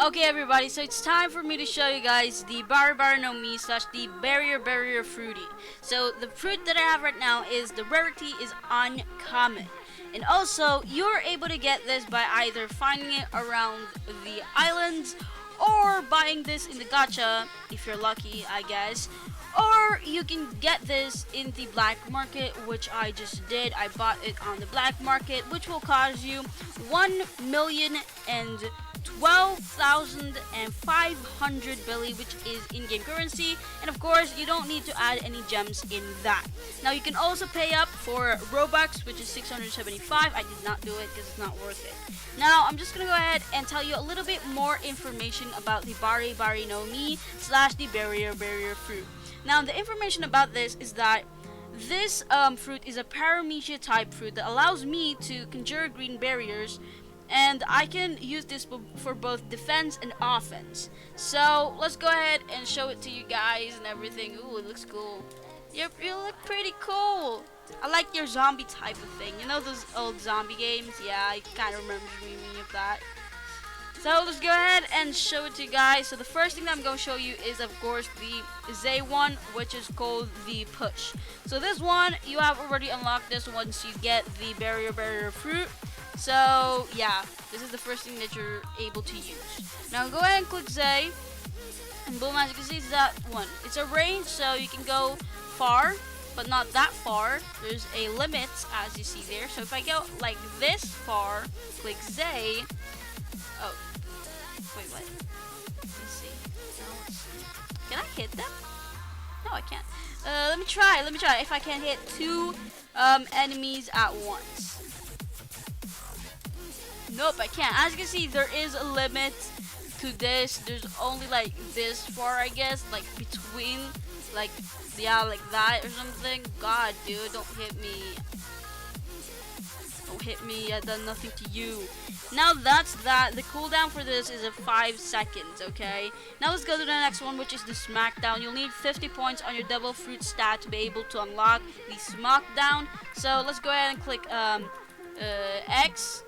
Okay, everybody, so it's time for me to show you guys the Bari Bari no Mi slash the Barrier Fruity. So the fruit that I have right now is the rarity is uncommon. And also, you're able to get this by either finding it around the islands or buying this in the gacha, if you're lucky, I guess. Or you can get this in the black market, which I just did. I bought it on the black market, which will cost you 1,012,500 Billy, which is in-game currency. And of course, you don't need to add any gems in that. Now, you can also pay up for Robux, which is 675. I did not do it because it's not worth it. Now, I'm just gonna go ahead and tell you a little bit more information about the Bari Bari no Mi slash the Barrier Fruit. Now, the information about this is that this fruit is a paramecia type fruit that allows me to conjure green barriers, and I can use this for both defense and offense. So let's go ahead and show it to you guys and everything. Ooh, it looks cool. You look pretty cool. I like your zombie type of thing. You know those old zombie games? Yeah, it kind of reminds me of that. So let's go ahead and show it to you guys. So the first thing that I'm going to show you is, of course, the Zay one, which is called the Push. So this one, you have already unlocked this once you get the Barrier Fruit. So yeah, this is the first thing that you're able to use. Now go ahead and click Zay, and boom, as you can see, it's that one. It's a range, so you can go far, but not that far. There's a limit, as you see there. So if I go like this far, click Zay. Oh, wait, what? Let's see. Can I hit them? No, I can't. Let me try. If I can hit two enemies at once. Nope, I can't. As you can see, there is a limit to this. There's only like this far, I guess, like between, like, yeah, like that or something. God, dude, don't hit me. Don't hit me. I've done nothing to you. Now that's that. The cooldown for this is at 5 seconds, okay? Now let's go to the next one, which is the Smackdown. You'll need 50 points on your double fruit stat to be able to unlock the Smackdown. So let's go ahead and click X.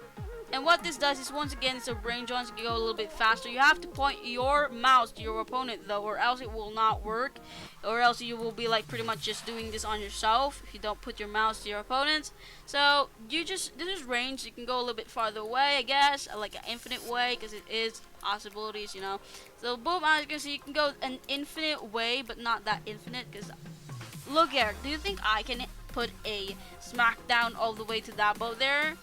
And what this does is, once again, it's a range on, so you go a little bit faster. You have to point your mouse to your opponent, though, or else it will not work. Or else you will be like pretty much just doing this on yourself if you don't put your mouse to your opponents. So this is range. You can go a little bit farther away, I guess, like an infinite way, because it is possibilities, you know. So boom, as you can see, you can go an infinite way, but not that infinite. Because look here, do you think I can put a Smackdown all the way to that boat there?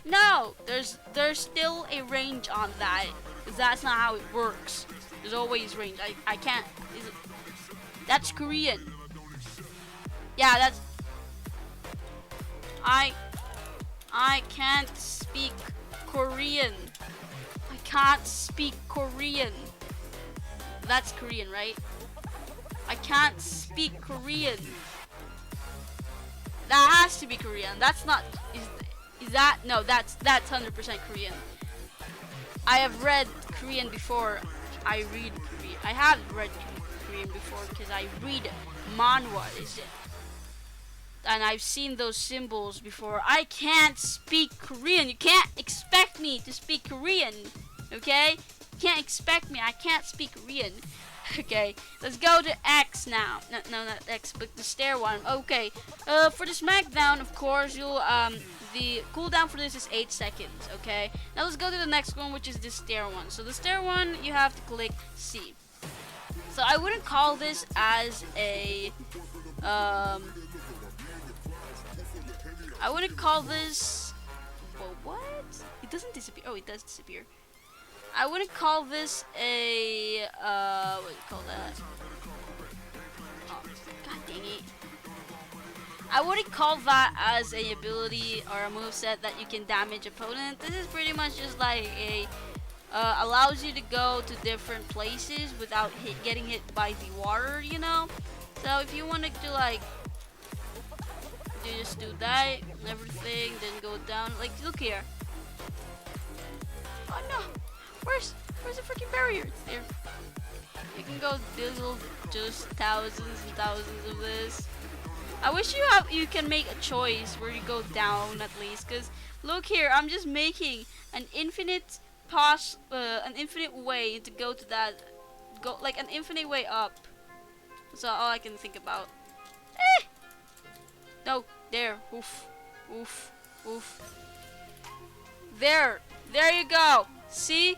No, there's still a range on that, because that's not how it works. There's always range. I can't. That's Korean. Yeah, that's. I can't speak Korean. I can't speak Korean. That's Korean, right? I can't speak Korean. That has to be Korean. That's not. Is that? No, that's 100% Korean. I have read Korean before. I read Korean. I have read Korean before because I read manhwa, and I've seen those symbols before. I can't speak Korean. You can't expect me to speak Korean, okay? You can't expect me. I can't speak Korean. Okay, let's go to X now. No, not X, but the stair one. Okay, for the Smackdown, of course, you'll the cooldown for this is 8 seconds. Okay, now let's go to the next one, which is the stair one. So the stair one, you have to click C. So I wouldn't call this as a I wouldn't call this. Well, what? It doesn't disappear. Oh, it does disappear. I wouldn't call this a what do you call that? Oh, god dang it. I wouldn't call that as a ability or a moveset that you can damage opponent. This is pretty much just like a allows you to go to different places without getting hit by the water, you know? So if you wanted to like you just do that and everything, then go down, like look here. Oh no! Where's the freaking barrier? It's there. You can go build just thousands and thousands of this. I wish you can make a choice where you go down at least, cause look here, I'm just making an infinite an infinite way to go to that, go like an infinite way up. That's all I can think about. Eh! No, there. Oof, oof, oof. There you go. See,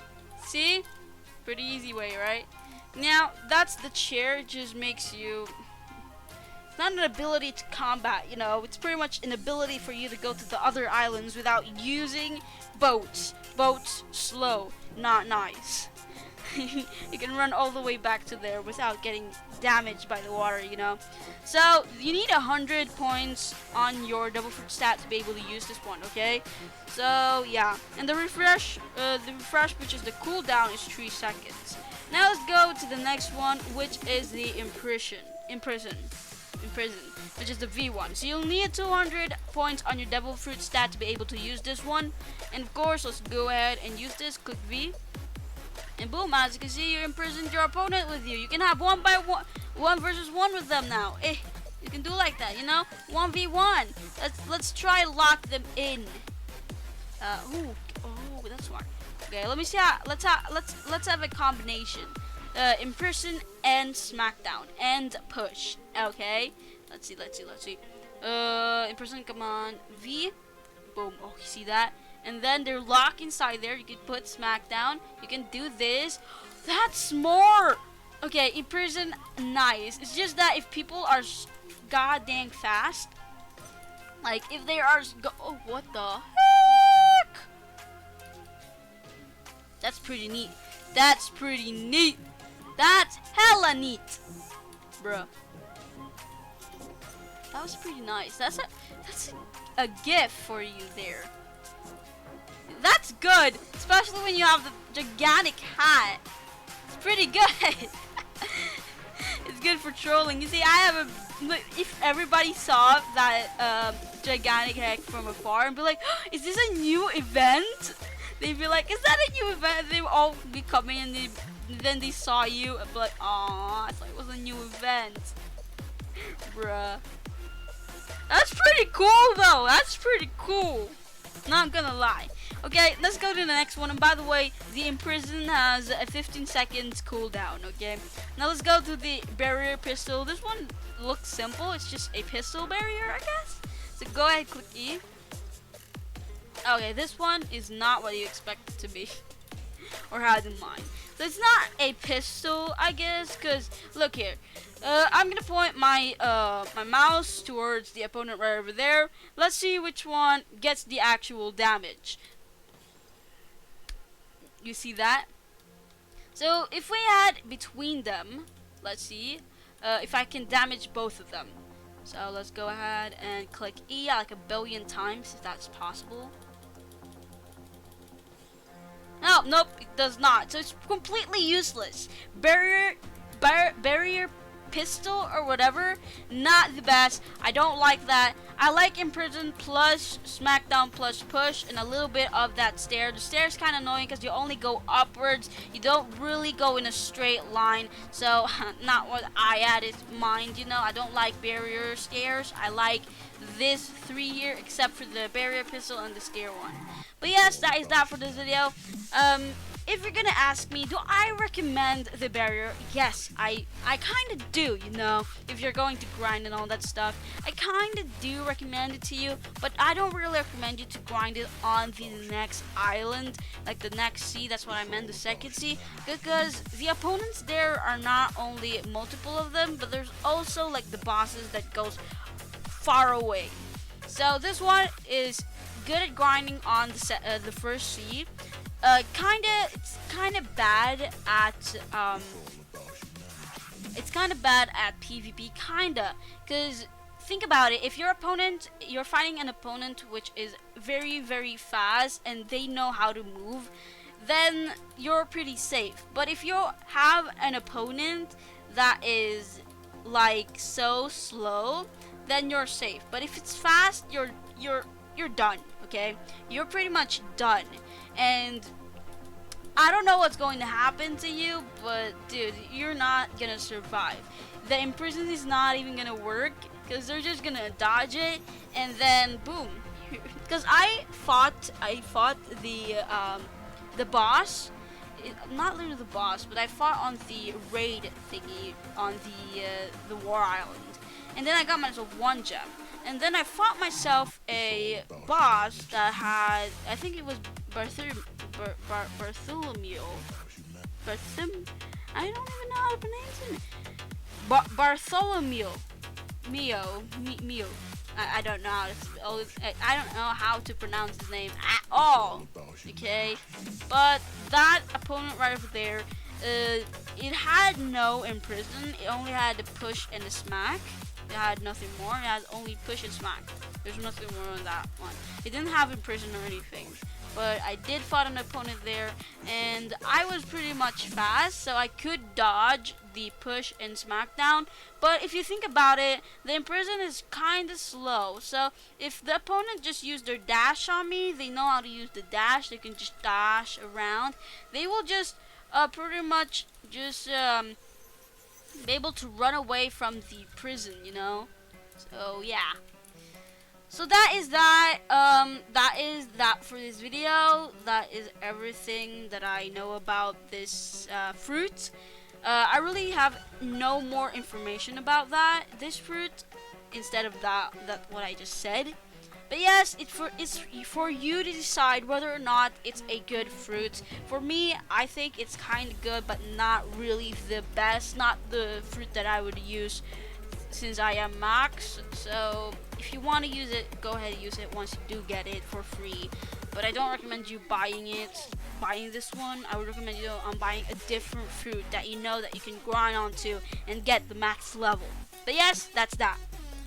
pretty easy way, right? Now that's the chair. It just makes you. It's not an ability to combat, you know. It's pretty much an ability for you to go to the other islands without using boats. Boats slow, not nice. You can run all the way back to there without getting damaged by the water, you know. So you need 100 points on your double fruit stat to be able to use this one, okay? So yeah, and the refresh, which is the cooldown, is 3 seconds. Now let's go to the next one, which is the imprison, which is the V1. So you'll need 200 points on your devil fruit stat to be able to use this one. And of course, let's go ahead and use this. Click V, and boom! As you can see, you imprisoned your opponent with you. You can have one versus one with them now. You can do like that, you know. 1v1. Let's try lock them in. Oh, that's smart. Okay, let me see how. Let's have a combination. Imprison and Smackdown and push. Okay, let's see. Imprison, come on. V, boom. Oh, you see that? And then they're locked inside there. You can put Smackdown. You can do this. That's more. Okay, imprison, nice. It's just that if people are goddamn fast, like if they are, oh, what the heck? That's pretty neat. That's hella neat, bruh. That was pretty nice. That's a gift for you there. That's good, especially when you have the gigantic hat. It's pretty good. It's good for trolling. You see, I have if everybody saw that gigantic hat from afar and be like, oh, is this a new event? They'd be like, is that a new event? They would all be coming and then they saw you and be like, aw, I thought it was a new event. Bruh. That's pretty cool though. That's pretty cool. Not gonna lie. Okay, let's go to the next one. And by the way, the imprison has a 15 seconds cooldown. Okay, now let's go to the barrier pistol. This one looks simple. It's just a pistol barrier, I guess. So go ahead, click E. Okay, this one is not what you expect it to be or had in mind. So it's not a pistol, I guess, because look here. I'm gonna point my my mouse towards the opponent right over there. Let's see which one gets the actual damage. You see that? So if we add between them, let's see if I can damage both of them. So let's go ahead and click E like a billion times if that's possible. No, nope, it does not. So it's completely useless. Barrier pistol or whatever, not the best. I don't like that. I like imprison plus Smackdown plus push and a little bit of that stair. The stair is kind of annoying because you only go upwards. You don't really go in a straight line. So not what I had in mind, you know. I don't like barrier stairs. I like this 3 here except for the barrier pistol and the stair one. But yes, that is that for this video. If you're gonna ask me, do I recommend the barrier? Yes, I kind of do, you know, if you're going to grind and all that stuff. I kind of do recommend it to you, but I don't really recommend you to grind it on the next island, like the next sea. That's what I meant, the second sea, because the opponents there are not only multiple of them, but there's also like the bosses that goes far away. So this one is good at grinding on the first sea. It's kind of bad at PvP, kinda, cause think about it. If you're fighting an opponent which is very, very fast and they know how to move, then you're pretty safe. But if you have an opponent that is like so slow, then you're safe. But if it's fast, you're done. Okay, you're pretty much done. And I don't know what's going to happen to you, but dude, you're not gonna survive. The imprison is not even gonna work because they're just gonna dodge it and then boom. Because I fought the the boss. Not literally the boss, but I fought on the raid thingy on the War Island, and then I got myself 1 gem, and then I fought myself a boss that had, I think it was Bartholomew. I don't even know how to pronounce it. Bartholomew. Mio. I don't know how to I don't know how to pronounce his name at all. Okay, but that opponent right over there, it had no imprison. It only had the push and the smack. It had nothing more. It had only push and smack. There's nothing more on that one. It didn't have imprison or anything. But I did fight an opponent there, and I was pretty much fast, so I could dodge the push and smackdown. But if you think about it, the imprison is kind of slow. So if the opponent just used their dash on me, they know how to use the dash. They can just dash around. They will just pretty much just be able to run away from the prison, you know. So yeah. So that is that. That is that for this video. That is everything that I know about this fruit. I really have no more information about this fruit, instead of that what I just said. But yes, it's for you to decide whether or not it's a good fruit. For me, I think it's kind of good, but not really the best. Not the fruit that I would use, since I am max. So if you want to use it, go ahead and use it once you do get it for free. But I don't recommend you buying this one. I would recommend you buying a different fruit that you know that you can grind onto and get the max level. But yes, that's that.